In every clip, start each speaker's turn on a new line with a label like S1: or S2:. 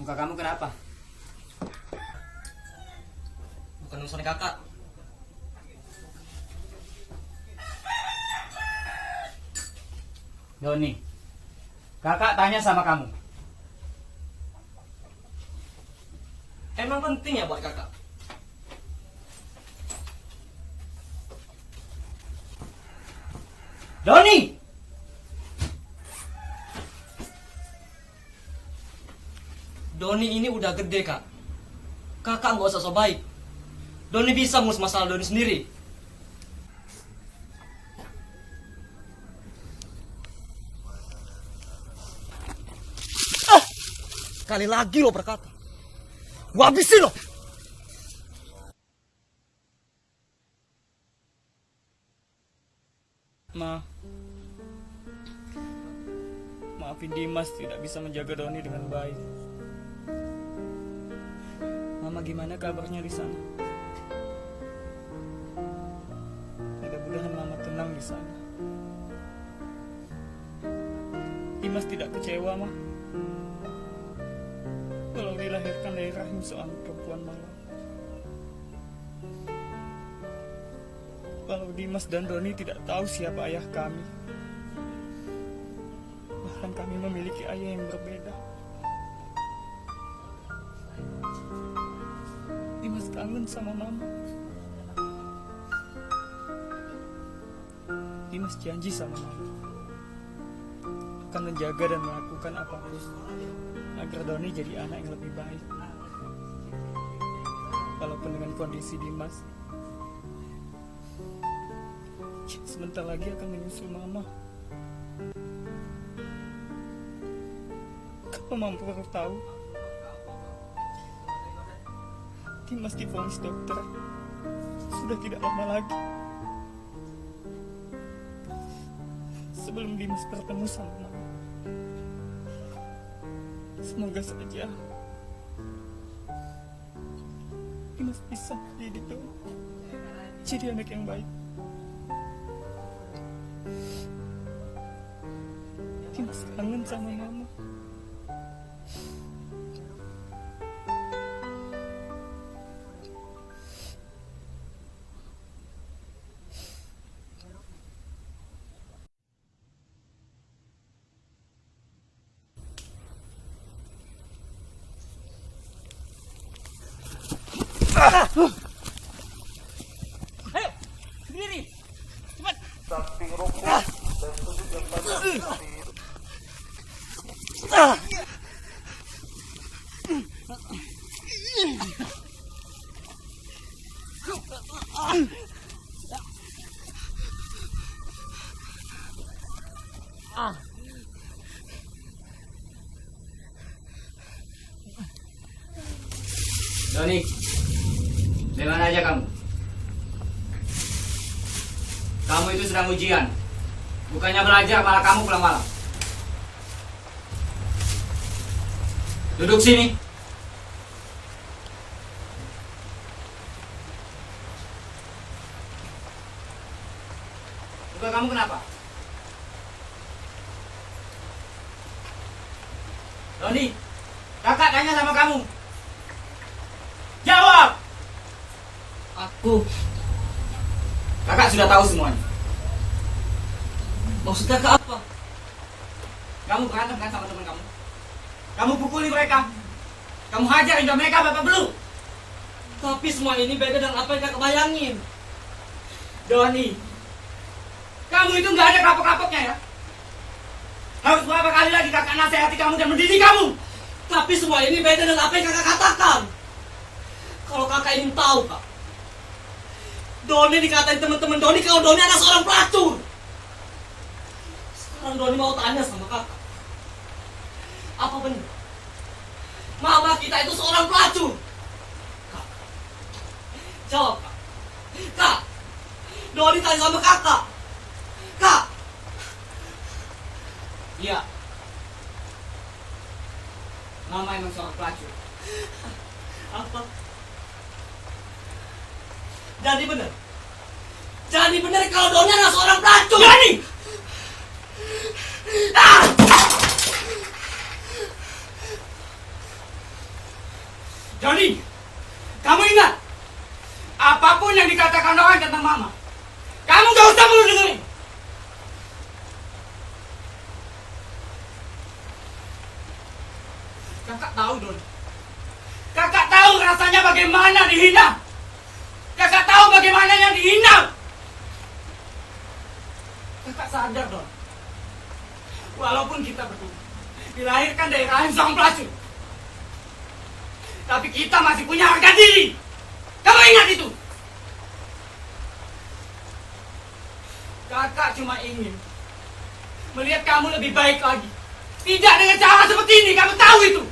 S1: Muka kamu kenapa?
S2: Bukan urusan kakak.
S1: Doni, kakak tanya sama kamu.
S2: Emang penting ya buat kakak?
S1: Doni!
S2: Doni ini udah gede, Kak. Kakak nggak usah so baik. Doni bisa ngurus masalah Doni sendiri. Sekali lagi lo berkata. Gua habisin lo.
S3: Maafin Dimas tidak bisa menjaga Doni dengan baik. Mama gimana kabarnya di sana? Mudah-mudahan Mama tenang di sana. Dimas tidak kecewa, Ma. Kalau dilahirkan dari rahim seorang perempuan malam. Kalau Dimas dan Doni tidak tahu siapa ayah kami. Bahkan kami memiliki ayah yang berbeda. Dimas kangen sama Mama. Dimas janji sama Mama akan menjaga dan melakukan apapun agar Doni jadi anak yang lebih baik. Walaupun dengan kondisi Dimas sebentar lagi akan menyusul Mama. Kalau Mama baru tahu Dimas divonis dokter sudah tidak lama lagi. Sebelum Dimas bertemu sama Mama, semoga saja Dimas bisa jadi anak yang baik. Dimas kangen sama Mama.
S2: Ayo, berdiri. Cepat.
S4: Samping rokok dan sudut yang panas setir.
S1: Doni, dari mana aja kamu? Kamu itu sedang ujian. Bukannya belajar, malah kamu pulang malam. Duduk sini. Muka kamu kenapa? Doni, kakak tanya sama kamu. Jawab! Kakak sudah tahu semuanya.
S2: Maksud kakak apa?
S1: Kamu berantem kan sama teman kamu? Kamu pukuli mereka. Kamu hajar hingga mereka babak belur.
S2: Tapi semua ini beda dengan apa yang kakak bayangin.
S1: Doni, kamu itu nggak ada kapok-kapoknya ya? Harus berapa kali lagi kakak nasihati kamu dan mendidik kamu?
S2: Tapi semua ini beda dengan apa yang kakak katakan. Kalau kakak ingin tahu, Kak, Doni dikatain teman-teman Doni kalau Doni adalah seorang pelacur. Sekarang Doni mau tanya sama kakak, apa benar mama kita itu seorang pelacur? Kak, jawab, Kak. Kak, Doni tanya sama kakak. Kak.
S1: Iya. Mama emang seorang pelacur.
S2: Apa? Jadi benar. Jadi benar kalau Doni adalah seorang pelacur.
S1: Doni! Kakak tahu, Don. Kakak tahu rasanya bagaimana dihina. Kakak tahu bagaimana yang dihina. Kakak sadar, Don. Walaupun kita berdua dilahirkan dari rahim sang pelacur, tapi kita masih punya harga diri. Kamu ingat itu? Kakak cuma ingin melihat kamu lebih baik lagi. Tidak dengan cara seperti ini, kamu tahu itu.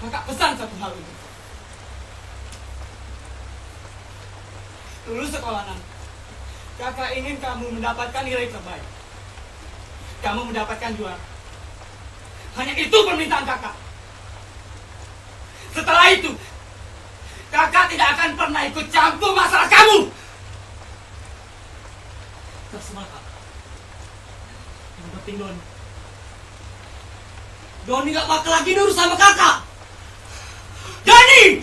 S1: Kakak pesan satu hal ini. Lulus sekolah nanti, kakak ingin kamu mendapatkan nilai terbaik. Kamu mendapatkan juara. Hanya itu permintaan kakak. Setelah itu, kakak tidak akan pernah ikut campur masalah kamu.
S2: Terserah kak. Yang penting Doni gak bakal lagi nurut sama kakak.
S1: Doni!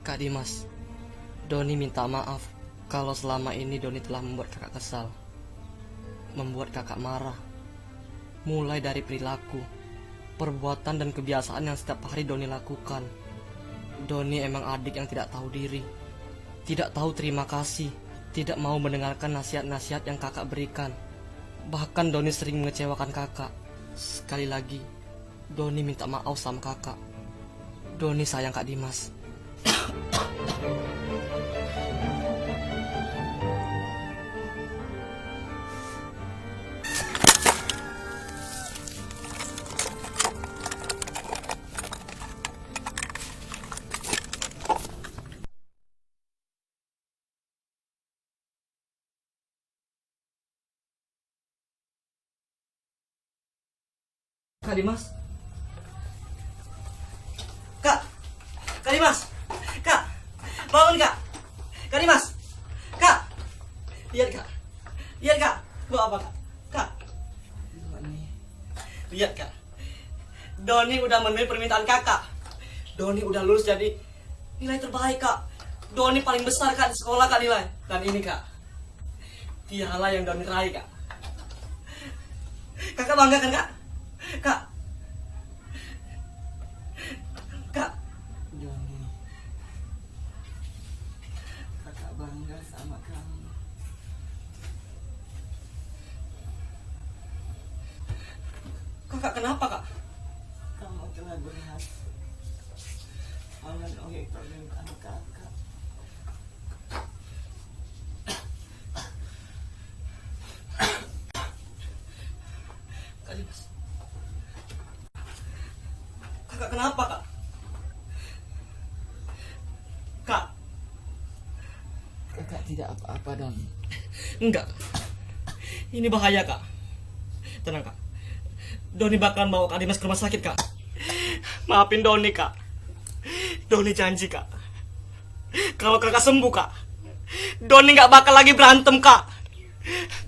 S2: Kak Dimas, Doni minta maaf kalau selama ini Doni telah membuat kakak kesal, membuat kakak marah. Mulai dari perilaku, perbuatan dan kebiasaan yang setiap hari Doni lakukan. Doni emang adik yang tidak tahu diri, tidak tahu terima kasih, tidak mau mendengarkan nasihat-nasihat yang kakak berikan. Bahkan Doni sering mengecewakan kakak. Sekali lagi, Doni minta maaf sama kakak. Doni sayang Kak Dimas. Kak Dimas. Kak. Kak Dimas. Kak. Bangun Kak. Kak Dimas. Kak. Lihat Kak. Lihat Kak. Gua apa Kak? Kak. Lihat Kak. Doni udah memenuhi permintaan Kakak. Doni udah lulus jadi nilai terbaik Kak. Doni paling besar Kak di sekolah Kak nilai. Dan ini Kak, piala yang Doni raih Kak. Kakak bangga kan Kak? Kak. Kak.
S3: Doni, kakak bangga sama kamu.
S2: Kakak kenapa Kak?
S3: Kamu telah berhasil memenuhi permintaan kakak.
S2: Kak Dimas. Kakak kenapa Kak? Kak.
S3: Kakak tidak apa-apa, Don.
S2: Enggak. Ini bahaya Kak. Tenang Kak. Doni bakalan bawa Kak Dimas ke rumah sakit Kak. Maafin Doni Kak. Doni janji Kak, kalau kakak sembuh Kak, Doni gak bakal lagi berantem Kak.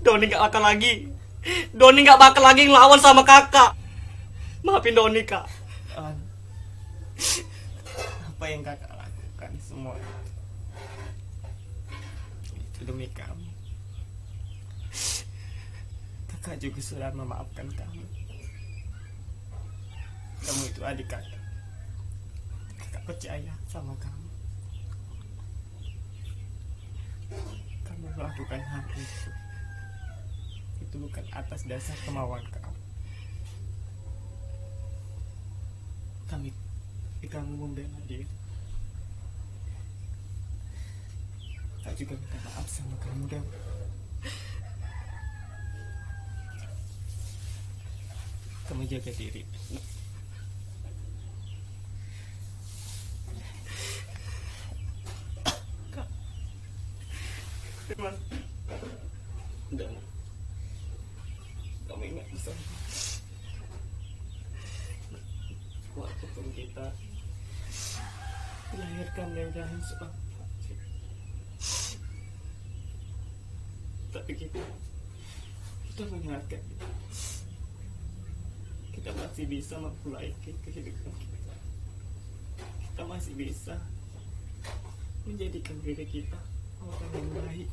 S2: Doni gak bakal lagi ngelawan sama kakak. Maafin Doni Kak.
S3: Don, apa yang kakak lakukan semua itu demi kamu. Kakak juga sudah memaafkan kamu. Kamu itu adik kakak. Kakak percaya sama kamu. Kamu melakukan hal itu bukan atas dasar kemauan kamu. Kamu membela dia. Kakak juga minta maaf sama kamu, Don. Kamu jaga diri.
S2: Dan
S3: kami nggak bisa walaupun kita dilahirkan dari rahim seorang Pak, tapi kita mengingatkan kita masih bisa memulai kehidupan kita. Kita masih bisa menjadikan diri kita orang yang baik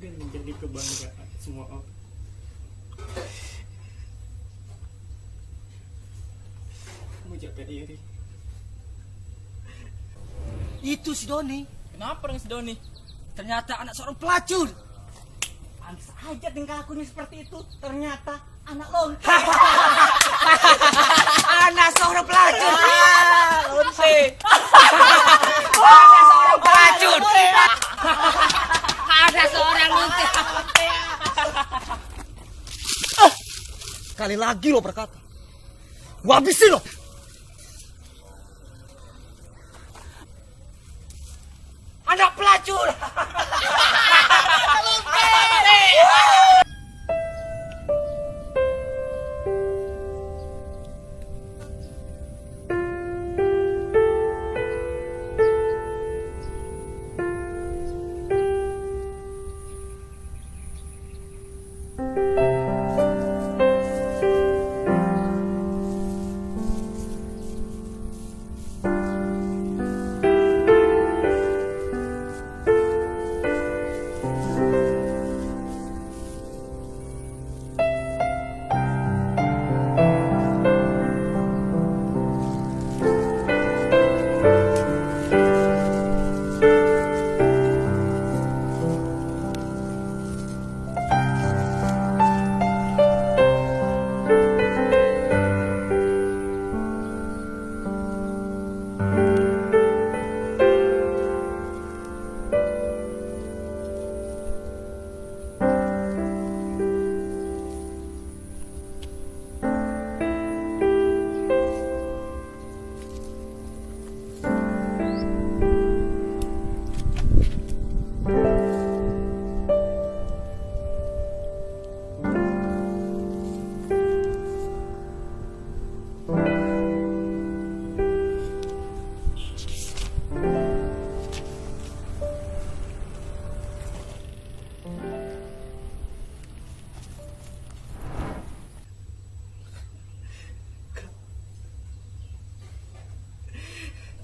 S3: dan menjadi kebanggaan semua orang. Kamu jaga diri.
S2: Itu si Doni.
S1: Kenapa dengan si Doni?
S2: Ternyata anak seorang pelacur. Pantes aja tingkah lakunya seperti itu. Ternyata anak lonte. Anak seorang pelacur.
S1: Lonte.
S2: Anak seorang pelacur. Ada seorang lonte. Kali lagi lo berkata. Gua habisin lo. Anak pelacur.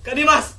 S3: Kak Dimas.